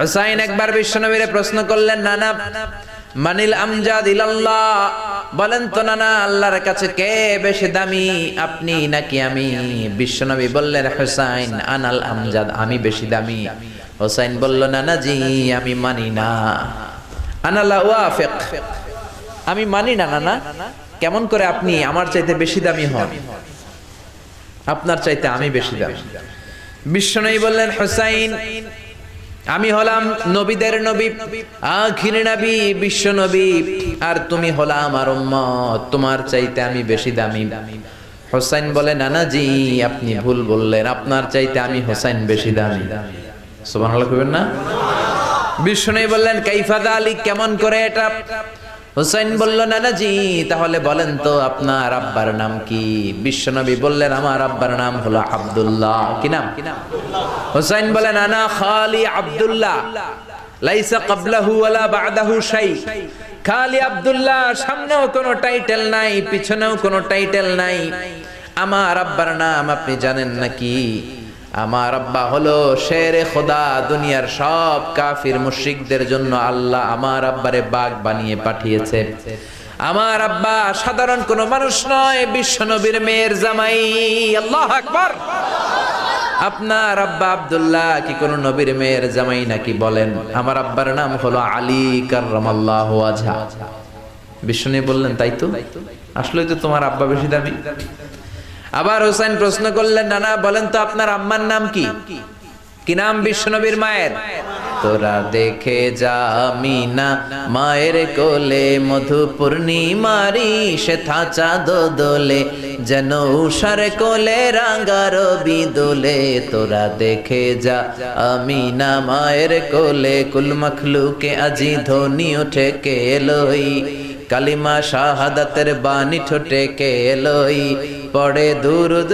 হুসাইন একবার বিশ্বনবীরে প্রশ্ন করলেন, নানা মানিল আমজাদ ইলাল্লাহ, বলেন তো নানা আল্লাহর কাছে কে বেশি দামি, আপনি নাকি আমি? বিশ্বনবী বললেন, হুসাইন আনাল আমজাদ, আমি বেশি দামি। হুসাইন বলল, নানা জি আমি মানি না, আনা লা ওয়াফিক, আমি মানি না নানা। কেমন করে আপনি আমার চাইতে বেশি দামি হন? আপনার চাইতে আমি বেশি দামি। বিশ্বনবী বললেন, হুসাইন আমি হলাম নবীদের নবী, আখির নবী, বিশ্ব নবী, আর তুমি হলা আমার উম্মত, তোমার চাইতে আমি বেশি দামি। হুসাইন বলে, নানা জি আপনি ভুল বললেন, আপনার চাইতে আমি হুসাইন বেশি দামি। সুবহানাল্লাহ কইবেন না? বিশ্বনবী বললেন, কাইফা যালিক, কেমন করে এটা? হুসাইন বলল, নানা জি তাহলে বলেন তো আপনার আব্বার নাম কি? বিশ্বনবী বললেন, আমার আব্বার নাম হলো আব্দুল্লাহ। কি নাম? হুসাইন বলেন, আনা খালি আব্দুল্লাহ, লাইসা ক্বাবলাহু ওয়ালা বা'দাহু শাই। খালি আব্দুল্লাহ, সামনেও কোনো টাইটেল নাই, পিছনেও কোনো টাইটেল নাই। আমার আব্বার নাম আপনি জানেন নাকি? আমার আব্বা হলো শেরে খোদা, দুনিয়ার সব কাফির মুশরিকদের জন্য আল্লাহ আমার আব্বারে বাগ বানিয়ে পাঠিয়েছে। আমার আব্বা সাধারণ কোনো মানুষ নয়, বিশ্ব নবীর মেয়ের জামাই। আল্লাহু আকবার। আপনার আব্বা আব্দুল্লাহ কি কোন নবীর মেয়ের জামাই নাকি? বলেন। আমার আব্বার নাম হলো আলী কাররামাল্লাহু ওয়াজহা। বিষ্ণু বললেন, তাই তো, আসলে তো তোমার আব্বা বেশি দামি। আবার হুসাইন প্রশ্ন করলেন, নানা বলেন তো আপনার আম্মার নাম কি? কি নাম বিশ্বনবীর মায়ের? তোরা দেখে যা আমিনা মায়ের কোলে, মধু পূর্ণিমারি সেথা চাঁদ দোলে, যেন উষার কোলে রাঙা রবি দোলে। তোরা দেখে যা আমিনা মায়ের কোলে, কুল মখলুকে আজি ধ্বনি ওঠে কে এলোই, কালিমা শাহাদাতের বাণী ঠোঁটে কে এলোই, পড়ে দুরুদ।